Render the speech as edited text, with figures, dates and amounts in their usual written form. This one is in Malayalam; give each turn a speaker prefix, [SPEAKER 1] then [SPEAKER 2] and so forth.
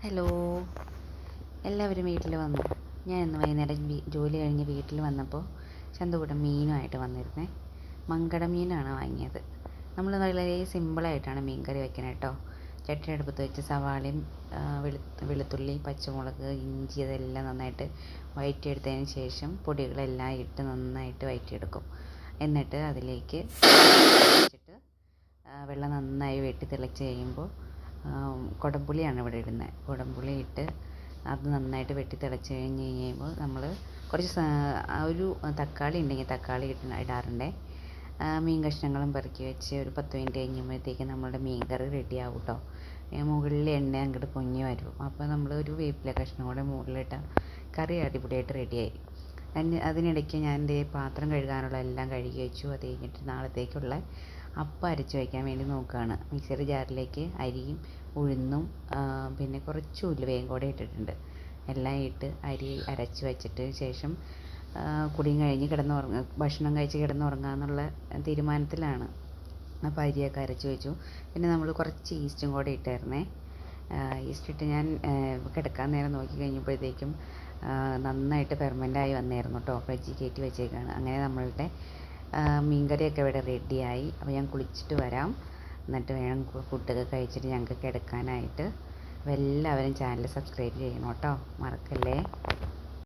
[SPEAKER 1] ഹലോ, എല്ലാവരും വീട്ടിൽ വന്നു. ഞാൻ ഇന്ന് വൈകുന്നേരം ജോലി കഴിഞ്ഞ് വീട്ടിൽ വന്നപ്പോൾ ചന്തുകൂട്ടൻ മീനുമായിട്ട് വന്നിരുന്നേ. മങ്കട മീനാണ് വാങ്ങിയത്. നമ്മൾ വളരെ സിമ്പിളായിട്ടാണ് മീൻ കറി വെക്കുന്നത് കേട്ടോ. ചട്ടി അടുപ്പത്ത് വെച്ച് സവാളയും വെളുത്തുള്ളി, പച്ചമുളക്, ഇഞ്ചി അതെല്ലാം നന്നായിട്ട് വഴറ്റിയെടുത്തതിന് ശേഷം പൊടികളെല്ലാം ഇട്ട് നന്നായിട്ട് വഴറ്റിയെടുക്കും. എന്നിട്ട് അതിലേക്ക് വെച്ചിട്ട് വെള്ളം നന്നായി വെട്ടി തിളച്ച് കഴിയുമ്പോൾ കുടംപുളിയാണ് ഇവിടെ ഇടുന്നത്. കുടംപുളി ഇട്ട് അത് നന്നായിട്ട് വെട്ടി തിളച്ച് കഴിയുമ്പോൾ നമ്മൾ കുറച്ച് ഒരു തക്കാളി ഉണ്ടെങ്കിൽ തക്കാളി ഇടാറുണ്ട്. മീൻ കഷ്ണങ്ങളും പെറുക്കി വെച്ച് ഒരു 10 മിനിറ്റ് കഴിയുമ്പോഴത്തേക്ക് നമ്മുടെ മീൻ കറി റെഡിയാവും കേട്ടോ. മുകളിൽ എണ്ണ അങ്ങോട്ട് പൊങ്ങി വരും. അപ്പോൾ നമ്മൾ ഒരു വേപ്പില കഷ്ണം കൂടെ മുകളിലിട്ടാൽ കറി അടിപൊളിയായിട്ട് റെഡിയായി. അതിനിടയ്ക്ക് ഞാൻ എൻ്റെ പാത്രം കഴുകാനുള്ള എല്ലാം കഴുകി വെച്ചു. അത് കഴിഞ്ഞിട്ട് നാളത്തേക്കുള്ള അപ്പം അരച്ച് വയ്ക്കാൻ വേണ്ടി നോക്കുകയാണ്. മിക്സറി ജാറിലേക്ക് അരിയും ഉഴുന്നും പിന്നെ കുറച്ച് ഉലുവയും കൂടെ ഇട്ടിട്ടുണ്ട്. എല്ലാം ഇട്ട് അരി അരച്ച് വെച്ചിട്ട് ശേഷം കുടിയും കഴിഞ്ഞ് ഭക്ഷണം കഴിച്ച് കിടന്നുറങ്ങാമെന്നുള്ള തീരുമാനത്തിലാണ്. അപ്പോൾ അരിയൊക്കെ അരച്ച് വെച്ചു. പിന്നെ നമ്മൾ കുറച്ച് ഈസ്റ്റും കൂടെ ഇട്ടായിരുന്നേ. ഈസ്റ്റ് ഇട്ട് ഞാൻ കിടക്കാൻ നേരം നോക്കി കഴിഞ്ഞപ്പോഴത്തേക്കും നന്നായിട്ട് ഫെർമെൻ്റായി വന്നായിരുന്നു കേട്ടോ. ഫ്രിഡ്ജിൽ കയറ്റി വെച്ചേക്കാണ്. അങ്ങനെ നമ്മളുടെ മീൻകറിയൊക്കെ ഇവിടെ റെഡിയായി. അപ്പോൾ ഞാൻ കുളിച്ചിട്ട് വരാം. എന്നിട്ട് വേണം ഫുഡൊക്കെ കഴിച്ചിട്ട് ഞങ്ങൾക്ക് കിടക്കാനായിട്ട്. അപ്പോൾ എല്ലാവരും ചാനൽ സബ്സ്ക്രൈബ് ചെയ്യണം കേട്ടോ, മറക്കല്ലേ.